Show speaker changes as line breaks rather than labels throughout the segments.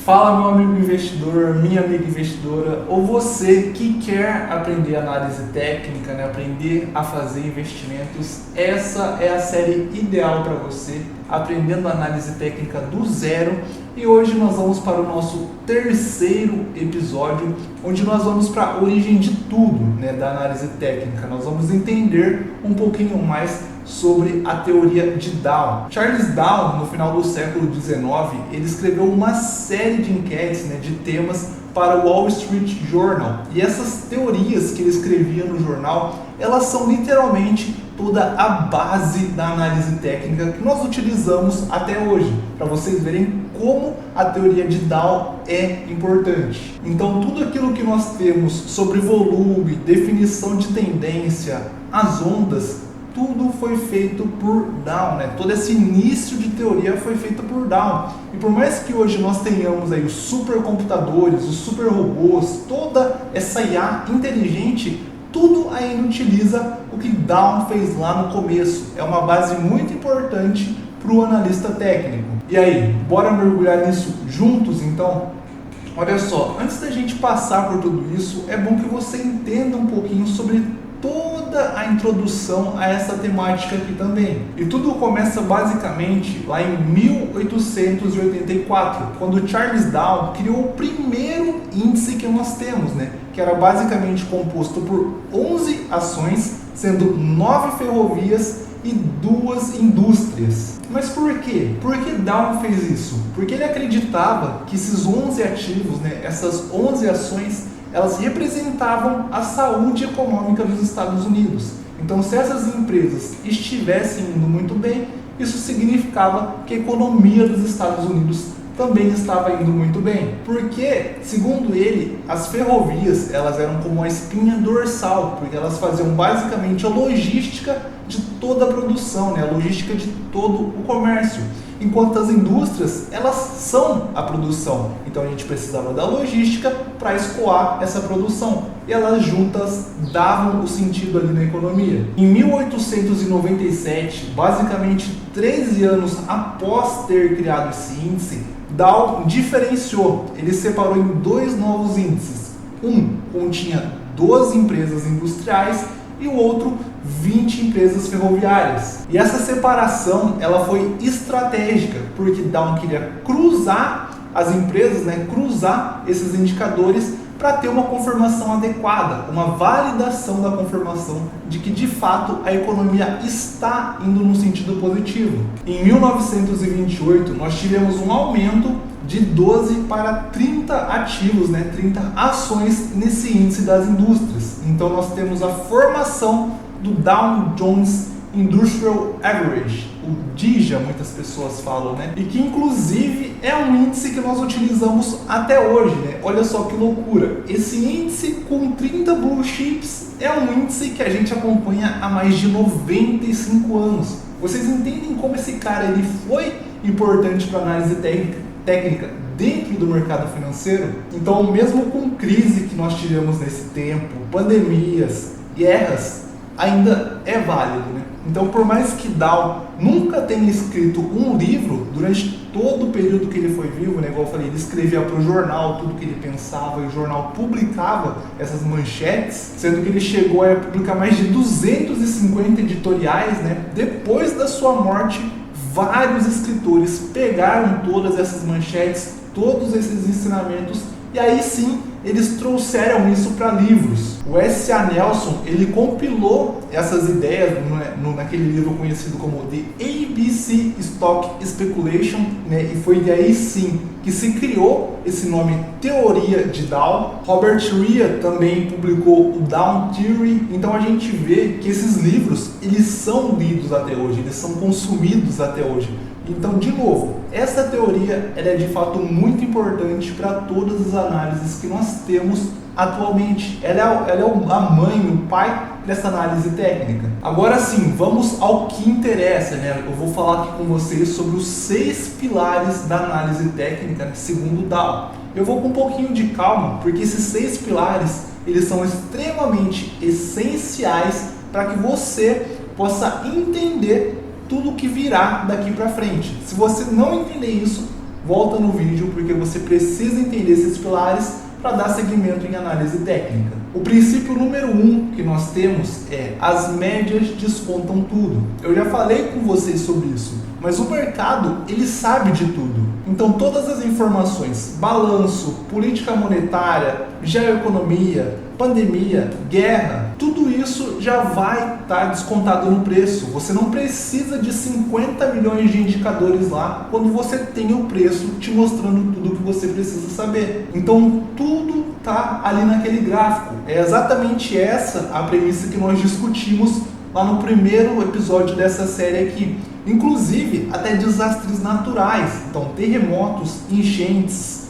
Fala, meu amigo investidor, minha amiga investidora, ou você que quer aprender análise técnica, né, aprender a fazer investimentos. Essa é a série ideal para você, aprendendo análise técnica do zero. E hoje nós vamos para o nosso terceiro episódio, onde nós vamos para a origem de tudo, né, da análise técnica. Nós vamos entender um pouquinho mais sobre a teoria de Dow. Charles Dow, no final do século XIX, ele escreveu uma série de enquetes, né, de temas para o Wall Street Journal. E essas teorias que ele escrevia no jornal, elas são literalmente toda a base da análise técnica que nós utilizamos até hoje, para vocês verem como a teoria de Dow é importante. Então, tudo aquilo que nós temos sobre volume, definição de tendência, as ondas, tudo foi feito por Dow, né? Todo esse início de teoria foi feito por Dow. E por mais que hoje nós tenhamos aí os supercomputadores, os super robôs, toda essa IA inteligente, tudo ainda utiliza o que Dow fez lá no começo. É uma base muito importante para o analista técnico. E aí, bora mergulhar nisso juntos então? Olha só, antes da gente passar por tudo isso, é bom que você entenda um pouquinho sobre toda a introdução a essa temática aqui também. E tudo começa basicamente lá em 1884, quando Charles Dow criou o primeiro índice que nós temos, né? Que era basicamente composto por 11 ações, sendo 9 ferrovias e 2 indústrias. Mas por quê? Por que Dow fez isso? Porque ele acreditava que esses 11 ativos, né, essas 11 ações, elas representavam a saúde econômica dos Estados Unidos. Então, se essas empresas estivessem indo muito bem, isso significava que a economia dos Estados Unidos também estava indo muito bem. Porque, segundo ele, as ferrovias, elas eram como a espinha dorsal, porque elas faziam basicamente a logística de toda a produção, né? A logística de todo o comércio. Enquanto as indústrias, elas são a produção. Então a gente precisava da logística para escoar essa produção. E elas juntas davam o sentido ali na economia. Em 1897, basicamente 13 anos após ter criado esse índice, Dow diferenciou. Ele separou em 2 novos índices. Um continha 12 empresas industriais e o outro 20 empresas ferroviárias. E essa separação, ela foi estratégica, porque Dow queria cruzar as empresas, né, cruzar esses indicadores para ter uma confirmação adequada, uma validação da confirmação de que de fato a economia está indo no sentido positivo. Em 1928, nós tivemos um aumento de 12 para 30 ativos, né, 30 ações nesse índice das indústrias. Então nós temos a formação do Dow Jones Industrial Average, o DIJA, muitas pessoas falam, né? E que inclusive é um índice que nós utilizamos até hoje, né? Olha só que loucura! Esse índice com 30 blue chips é um índice que a gente acompanha há mais de 95 anos. Vocês entendem como esse cara ele foi importante para a análise técnica dentro do mercado financeiro? Então, mesmo com crise que nós tivemos nesse tempo, pandemias, guerras, ainda é válido, né? Então, por mais que Dow nunca tenha escrito um livro, durante todo o período que ele foi vivo, né, igual eu falei, ele escrevia para o jornal tudo que ele pensava e o jornal publicava essas manchetes, sendo que ele chegou a publicar mais de 250 editoriais, né? Depois da sua morte, vários escritores pegaram todas essas manchetes, todos esses ensinamentos, e aí sim eles trouxeram isso para livros. O S.A. Nelson, ele compilou essas ideias naquele livro conhecido como The ABC Stock Speculation, né? E foi daí sim que se criou esse nome Teoria de Dow. Robert Rhea também publicou o Dow Theory. Então a gente vê que esses livros, eles são lidos até hoje, eles são consumidos até hoje. Então, de novo, essa teoria ela é de fato muito importante para todas as análises que nós temos atualmente. Ela é a mãe, o pai dessa análise técnica. Agora sim, vamos ao que interessa, né? Eu vou falar aqui com vocês sobre os 6 pilares da análise técnica, né, segundo Dow. Eu vou com um pouquinho de calma, porque esses 6 pilares, eles são extremamente essenciais para que você possa entender tudo que virá daqui para frente. Se você não entender isso, volta no vídeo porque você precisa entender esses pilares para dar seguimento em análise técnica. O princípio número 1 que nós temos é: as médias descontam tudo. Eu já falei com vocês sobre isso, mas o mercado, ele sabe de tudo. Então todas as informações, balanço, política monetária, geoeconomia, pandemia, guerra, tudo isso já vai estar descontado no preço. Você não precisa de 50 milhões de indicadores lá quando você tem o preço te mostrando tudo o que você precisa saber. Então tudo está ali naquele gráfico. É exatamente essa a premissa que nós discutimos lá no primeiro episódio dessa série aqui. Inclusive até desastres naturais, então terremotos, enchentes,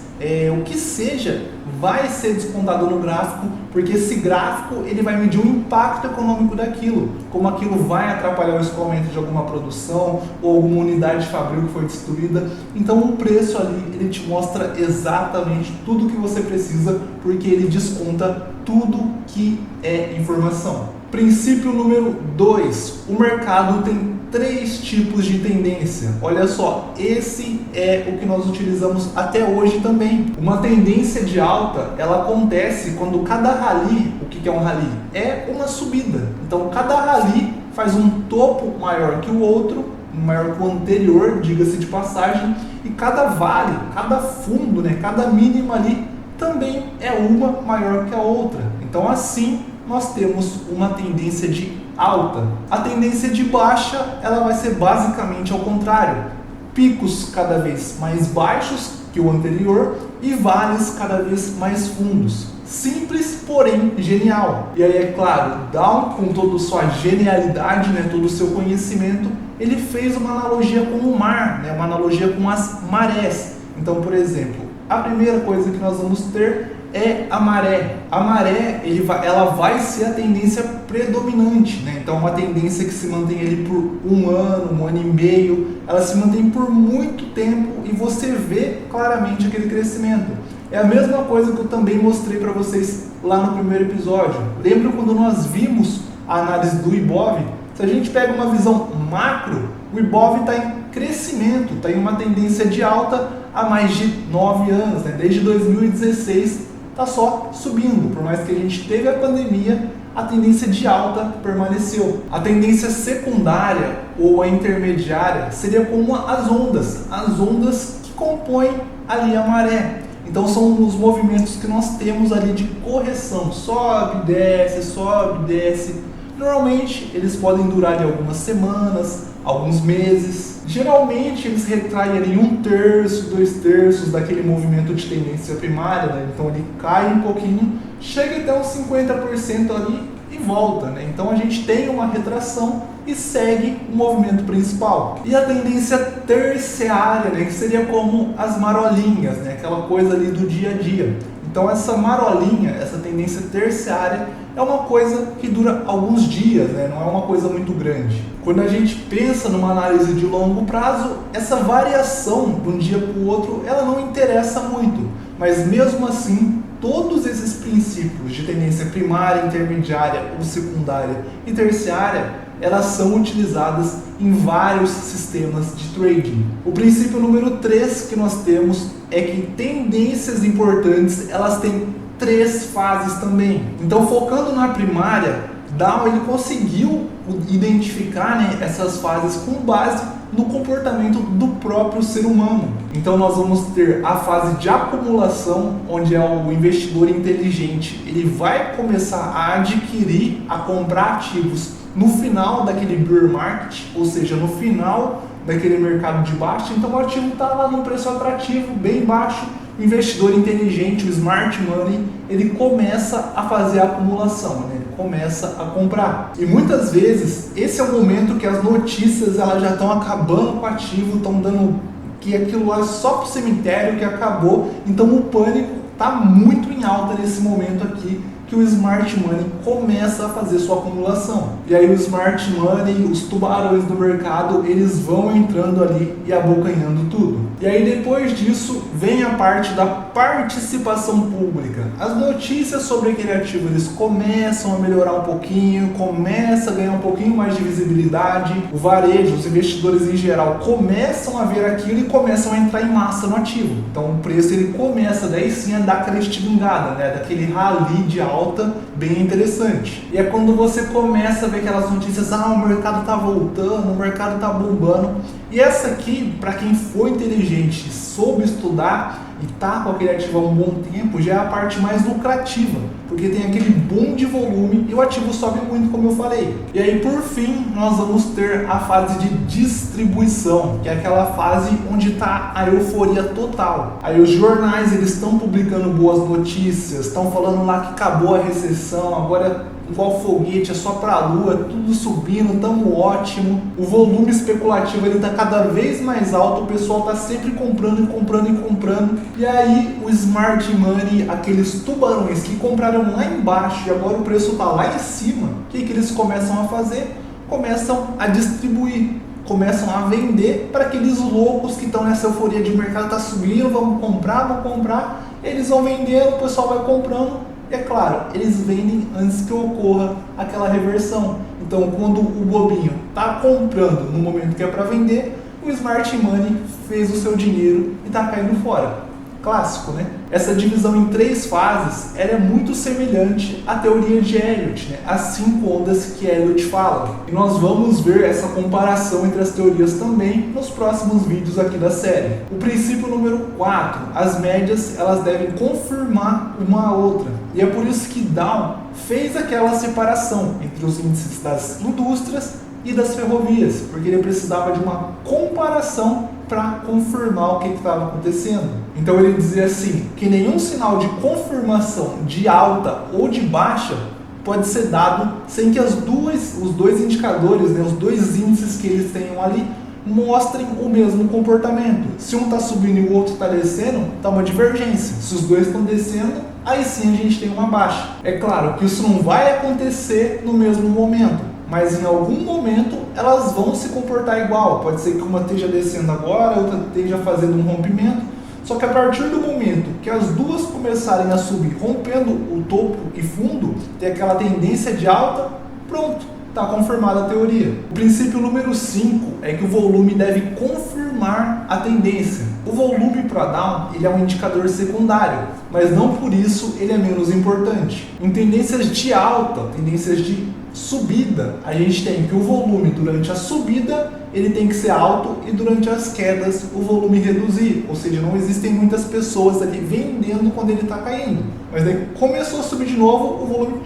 o que seja, vai ser descontado no gráfico, porque esse gráfico ele vai medir o impacto econômico daquilo, como aquilo vai atrapalhar o escoamento de alguma produção ou alguma unidade fabril que foi destruída. Então o preço ali ele te mostra exatamente tudo que você precisa, porque ele desconta tudo que é informação. Princípio número 2, o mercado tem 3 tipos de tendência. Olha só, esse é o que nós utilizamos até hoje também. Uma tendência de alta, ela acontece quando cada rally, o que é um rally? É uma subida. Então cada rally faz um topo maior que o outro, maior que o anterior, diga-se de passagem, e cada vale, cada fundo, cada mínima ali também é uma maior que a outra. Então assim nós temos uma tendência de alta. A tendência de baixa, ela vai ser basicamente ao contrário. Picos cada vez mais baixos que o anterior e vales cada vez mais fundos. Simples, porém genial. E aí, é claro, Down, com toda a sua genialidade, todo o seu conhecimento, ele fez uma analogia com o mar, uma analogia com as marés. Então, por exemplo, a primeira coisa que nós vamos ter é a maré. A maré, ela vai ser a tendência predominante, Então uma tendência que se mantém ali por um ano e meio, ela se mantém por muito tempo e você vê claramente aquele crescimento. É a mesma coisa que eu também mostrei para vocês lá no primeiro episódio. Lembra quando nós vimos a análise do Ibov? Se a gente pega uma visão macro, o Ibov está em crescimento, está em uma tendência de alta há mais de 9 anos, Desde 2016 está só subindo. Por mais que a gente teve a pandemia, a tendência de alta permaneceu. A tendência secundária ou a intermediária seria como as ondas que compõem ali a maré. Então são os movimentos que nós temos ali de correção, sobe, desce. Normalmente eles podem durar ali algumas semanas, alguns meses. Geralmente eles retraem ali 1/3, 2/3 daquele movimento de tendência primária, Então ele cai um pouquinho, chega até uns 50% ali e volta, Então a gente tem uma retração e segue o movimento principal. E a tendência terciária, que seria como as marolinhas, Aquela coisa ali do dia a dia. Então essa marolinha, essa tendência terciária, é uma coisa que dura alguns dias, Não é uma coisa muito grande. Quando a gente pensa numa análise de longo prazo, essa variação de um dia para o outro, ela não interessa muito. Mas mesmo assim, todos esses princípios de tendência primária, intermediária ou secundária e terciária, elas são utilizadas em vários sistemas de trading. O princípio número 3 que nós temos é que tendências importantes, elas têm 3 fases também. Então, focando na primária, Dow ele conseguiu identificar essas fases com base no comportamento do próprio ser humano. Então nós vamos ter a fase de acumulação, onde é o investidor inteligente, ele vai começar a adquirir, a comprar ativos no final daquele bear market, ou seja, no final daquele mercado de baixa. Então o ativo está lá num preço atrativo, bem baixo. O investidor inteligente, o smart money, ele começa a fazer a acumulação, Ele começa a comprar. E muitas vezes esse é o momento que as notícias elas já estão acabando com o ativo, estão dando que aquilo lá é só para o cemitério, que acabou. Então o pânico está muito em alta nesse momento aqui, que o smart money começa a fazer sua acumulação. E aí o smart money, os tubarões do mercado, eles vão entrando ali e abocanhando tudo. E aí depois disso vem a parte da participação pública. As notícias sobre aquele ativo eles começam a melhorar um pouquinho, começa a ganhar um pouquinho mais de visibilidade. O varejo, os investidores em geral começam a ver aquilo e começam a entrar em massa no ativo. Então o preço ele começa daí sim a dar aquela estilingada, né? Daquele rally de alta bem interessante. E é quando você começa a ver aquelas notícias, o mercado tá voltando, o mercado tá bombando. E essa aqui, para quem for inteligente, soube estudar e tá com aquele ativo há um bom tempo, já é a parte mais lucrativa, porque tem aquele boom de volume e o ativo sobe muito, como eu falei. E aí, por fim, nós vamos ter a fase de distribuição, que é aquela fase onde está a euforia total. Aí os jornais eles estão publicando boas notícias, estão falando lá que acabou a recessão, agora igual foguete, é só pra lua, tudo subindo, tamo ótimo. O volume especulativo ele tá cada vez mais alto, o pessoal tá sempre comprando e comprando e comprando. E aí o smart money, aqueles tubarões que compraram lá embaixo e agora o preço tá lá em cima, o que eles começam a fazer? Começam a distribuir, começam a vender para aqueles loucos que estão nessa euforia de mercado tá subindo, vamos comprar. Eles vão vendendo, o pessoal vai comprando. É claro, eles vendem antes que ocorra aquela reversão. Então, quando o bobinho está comprando no momento que é para vender, o Smart Money fez o seu dinheiro e está caindo fora. Clássico, né? Essa divisão em 3 fases ela é muito semelhante à teoria de Elliott, né? As 5 ondas que Elliott fala. E nós vamos ver essa comparação entre as teorias também nos próximos vídeos aqui da série. O princípio número 4, as médias elas devem confirmar uma a outra. E é por isso que Dow fez aquela separação entre os índices das indústrias e das ferrovias, porque ele precisava de uma comparação para confirmar o que estava acontecendo. Então ele dizia assim, que nenhum sinal de confirmação de alta ou de baixa pode ser dado sem que os dois indicadores, né, os dois índices que eles tenham ali, mostrem o mesmo comportamento. Se um está subindo e o outro está descendo, está uma divergência. Se os dois estão descendo, aí sim a gente tem uma baixa. É claro que isso não vai acontecer no mesmo momento, mas em algum momento elas vão se comportar igual. Pode ser que uma esteja descendo agora, a outra esteja fazendo um rompimento. Só que a partir do momento que as duas começarem a subir, rompendo o topo e fundo, tem aquela tendência de alta, pronto, está confirmada a teoria. O princípio número 5 é que o volume deve confirmar a tendência. O volume para Dow ele é um indicador secundário, mas não por isso ele é menos importante. Em tendências de alta, tendências de subida, a gente tem que o volume durante a subida ele tem que ser alto e durante as quedas o volume reduzir, ou seja, não existem muitas pessoas ali vendendo quando ele está caindo, mas daí começou a subir de novo, o volume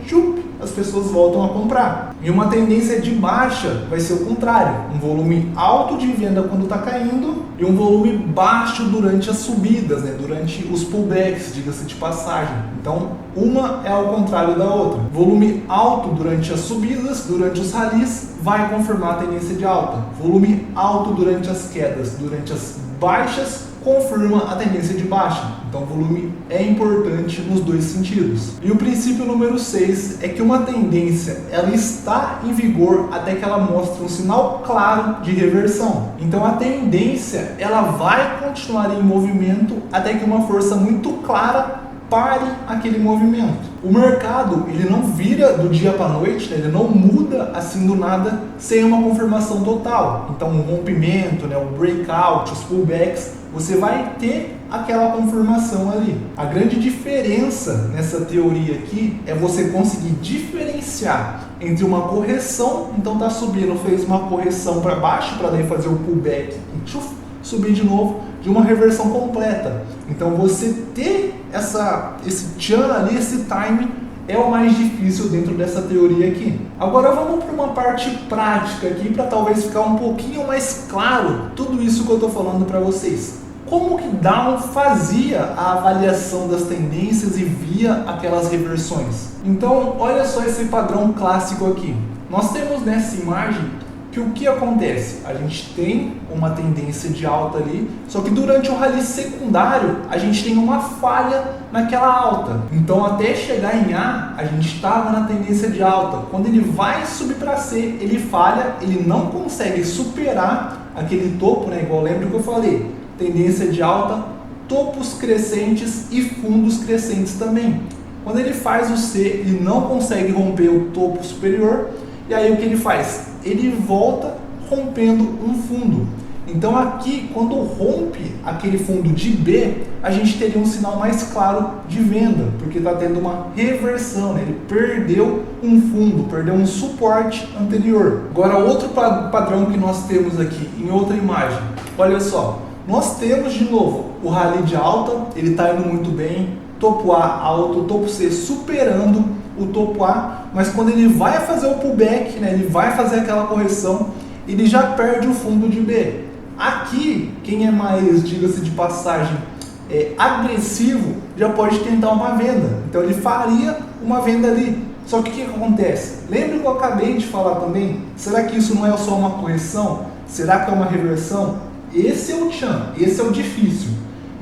as pessoas voltam a comprar. E uma tendência de baixa vai ser o contrário, um volume alto de venda quando está caindo e um volume baixo durante as subidas, né? Durante os pullbacks, diga-se de passagem. Então, uma é ao contrário da outra. Volume alto durante as subidas, durante os rallies, vai confirmar a tendência de alta. Volume alto durante as quedas, durante as baixas, confirma a tendência de baixa. Então, o volume é importante nos dois sentidos. E o princípio número 6 é que uma tendência ela está em vigor até que ela mostre um sinal claro de reversão. Então, a tendência ela vai continuar em movimento até que uma força muito clara pare aquele movimento. O mercado ele não vira do dia para a noite, né? Ele não muda assim do nada sem uma confirmação total. Então, um rompimento, né? O breakout, os pullbacks, você vai ter aquela confirmação ali. A grande diferença nessa teoria aqui é você conseguir diferenciar entre uma correção, então tá subindo, fez uma correção para baixo para daí fazer o pullback e subir de novo, de uma reversão completa. Então você ter esse tchan ali, esse time é o mais difícil dentro dessa teoria aqui. Agora vamos para uma parte prática aqui para talvez ficar um pouquinho mais claro tudo isso que eu estou falando para vocês. Como que Dow fazia a avaliação das tendências e via aquelas reversões? Então, olha só esse padrão clássico aqui. Nós temos nessa imagem que o que acontece? A gente tem uma tendência de alta ali, só que durante o rally secundário, a gente tem uma falha naquela alta. Então, até chegar em A, a gente estava na tendência de alta. Quando ele vai subir para C, ele falha, ele não consegue superar aquele topo, né? Igual lembra que eu falei. tendência de alta, topos crescentes e fundos crescentes também. Quando ele faz o C, ele não consegue romper o topo superior, e aí o que ele faz? Ele volta rompendo um fundo. Então aqui, quando rompe aquele fundo de B, a gente teria um sinal mais claro de venda, porque está tendo uma reversão, né? Ele perdeu um fundo, perdeu um suporte anterior. Agora, outro padrão que nós temos aqui em outra imagem, olha só, nós temos de novo o rally de alta, ele está indo muito bem, topo A alto, topo C superando o topo A, mas quando ele vai fazer o pullback, né, ele vai fazer aquela correção, ele já perde o fundo de B. Aqui, quem é mais, diga-se de passagem, agressivo, já pode tentar uma venda. Então ele faria uma venda ali. Só que o que acontece? Lembra que eu acabei de falar também? Será que isso não é só uma correção? Será que é uma reversão? Esse é o tchan, esse é o difícil.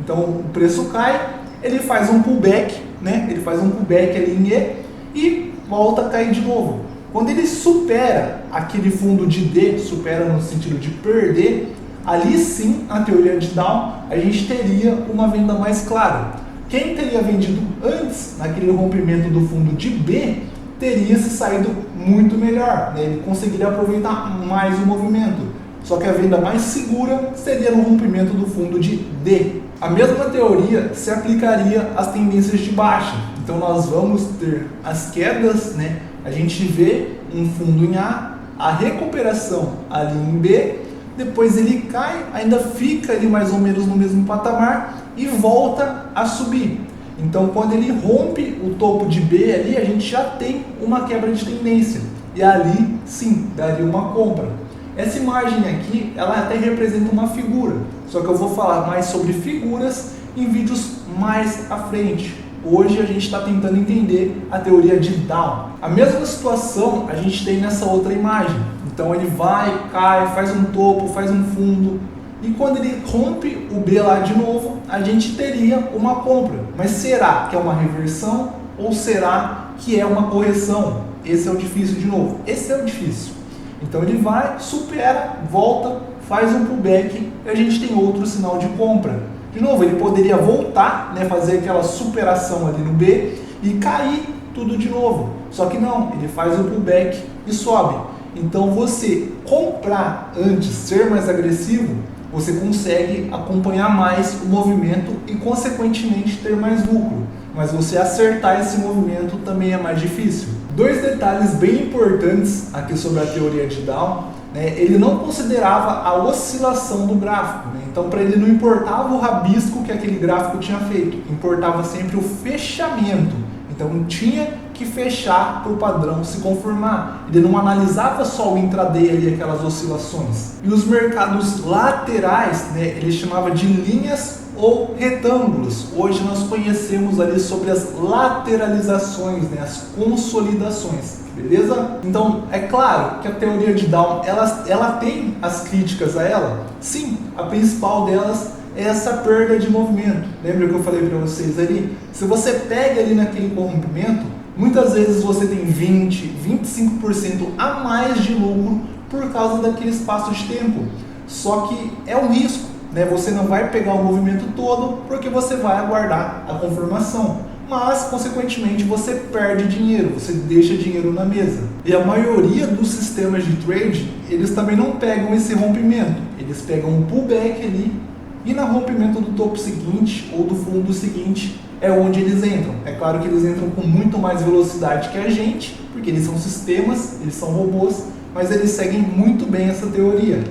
Então o preço cai, ele faz um pullback, né? Ele faz um pullback ali em E e volta a cair de novo. Quando ele supera aquele fundo de D, supera no sentido de perder, ali sim, na teoria de Down, a gente teria uma venda mais clara. Quem teria vendido antes, naquele rompimento do fundo de B, teria se saído muito melhor, né? Ele conseguiria aproveitar mais o movimento. Só que a venda mais segura seria no rompimento do fundo de D. A mesma teoria se aplicaria às tendências de baixa. Então nós vamos ter as quedas, né? A gente vê um fundo em a recuperação ali em B, depois ele cai, ainda fica ali mais ou menos no mesmo patamar e volta a subir. Então quando ele rompe o topo de B ali, a gente já tem uma quebra de tendência. E ali sim, daria uma compra. Essa imagem aqui, ela até representa uma figura. Só que eu vou falar mais sobre figuras em vídeos mais à frente. Hoje a gente está tentando entender a teoria de Down. A mesma situação a gente tem nessa outra imagem. Então ele vai, cai, faz um topo, faz um fundo. E quando ele rompe o B lá de novo, a gente teria uma compra. Mas será que é uma reversão ou será que é uma correção? Esse é o difícil de novo. Esse é o difícil. Então ele vai, supera, volta, faz um pullback e a gente tem outro sinal de compra. De novo, ele poderia voltar, né, fazer aquela superação ali no B e cair tudo de novo. Só que não, ele faz o pullback e sobe. Então você comprar antes, ser mais agressivo, você consegue acompanhar mais o movimento e consequentemente ter mais lucro. Mas você acertar esse movimento também é mais difícil. Dois detalhes bem importantes aqui sobre a teoria de Down, né? Ele não considerava a oscilação do gráfico, né? Então para ele não importava o rabisco que aquele gráfico tinha feito, importava sempre o fechamento. Então tinha que fechar para o padrão se conformar. Ele não analisava só o intraday ali, aquelas oscilações. E os mercados laterais, né, ele chamava de linhas ou retângulos. Hoje nós conhecemos ali sobre as lateralizações, né, as consolidações, beleza? Então é claro que a teoria de Down ela tem as críticas a ela. Sim, a principal delas é essa perda de movimento. Lembra que eu falei para vocês ali? Se você pega ali naquele corrompimento, muitas vezes você tem 20, 25% a mais de lucro por causa daquele espaço de tempo. Só que é um risco, né? Você não vai pegar o movimento todo porque você vai aguardar a confirmação. Mas, consequentemente, você perde dinheiro, você deixa dinheiro na mesa. E a maioria dos sistemas de trade, eles também não pegam esse rompimento. Eles pegam um pullback ali e no rompimento do topo seguinte ou do fundo seguinte é onde eles entram. É claro que eles entram com muito mais velocidade que a gente, porque eles são sistemas, eles são robôs, mas eles seguem muito bem essa teoria.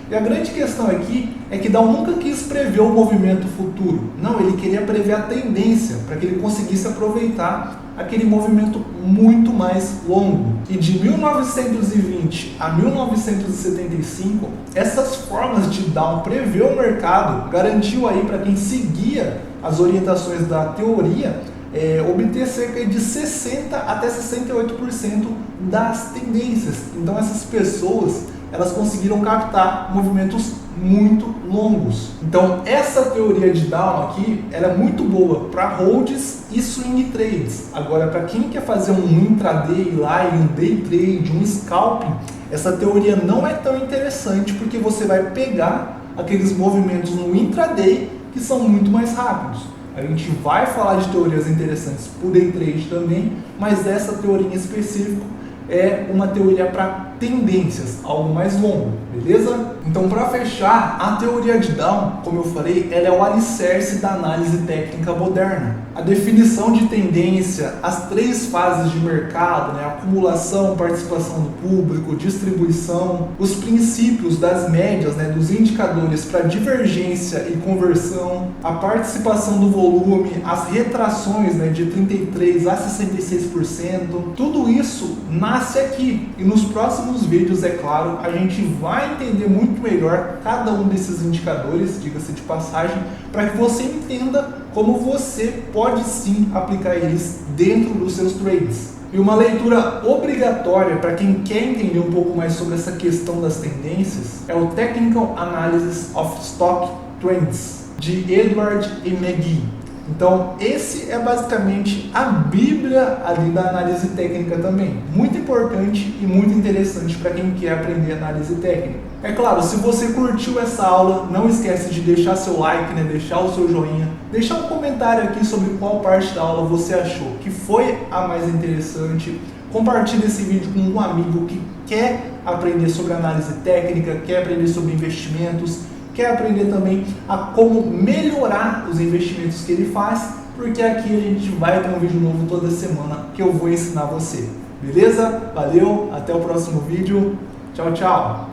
E a grande questão aqui é que Down nunca quis prever o movimento futuro. Não, ele queria prever a tendência, para que ele conseguisse aproveitar aquele movimento muito mais longo. E de 1920 a 1975, essas formas de Down prever o mercado garantiu aí para quem seguia as orientações da teoria obter cerca de 60 até 68% das tendências. Então essas pessoas elas conseguiram captar movimentos muito longos. Então essa teoria de Down aqui ela é muito boa para holds e swing trades. Agora para quem quer fazer um intraday lá e um day trade, um scalping, essa teoria não é tão interessante porque você vai pegar aqueles movimentos no intraday que são muito mais rápidos. A gente vai falar de teorias interessantes por day trade também, mas essa teoria em específico é uma teoria para tendências, algo mais longo, beleza? Então, para fechar, a teoria de Down, como eu falei, ela é o alicerce da análise técnica moderna. A definição de tendência, as 3 fases de mercado, né? Acumulação, participação do público, distribuição, os princípios das médias, né? Dos indicadores para divergência e conversão, a participação do volume, as retrações, né? De 33% a 66%, tudo isso nasce aqui. E nos próximos vídeos, é claro, a gente vai entender muito melhor cada um desses indicadores, diga-se de passagem, para que você entenda como você pode sim aplicar eles dentro dos seus trades. E uma leitura obrigatória para quem quer entender um pouco mais sobre essa questão das tendências é o Technical Analysis of Stock Trends, de Edward E. McGee. Então, esse é basicamente a bíblia ali da análise técnica também. Muito importante e muito interessante para quem quer aprender análise técnica. É claro, se você curtiu essa aula, não esquece de deixar seu like, né? Deixar o seu joinha, deixar um comentário aqui sobre qual parte da aula você achou que foi a mais interessante. Compartilhe esse vídeo com um amigo que quer aprender sobre análise técnica, quer aprender sobre investimentos, quer aprender também a como melhorar os investimentos que ele faz, porque aqui a gente vai ter um vídeo novo toda semana que eu vou ensinar você. Beleza? Valeu, até o próximo vídeo. Tchau, tchau!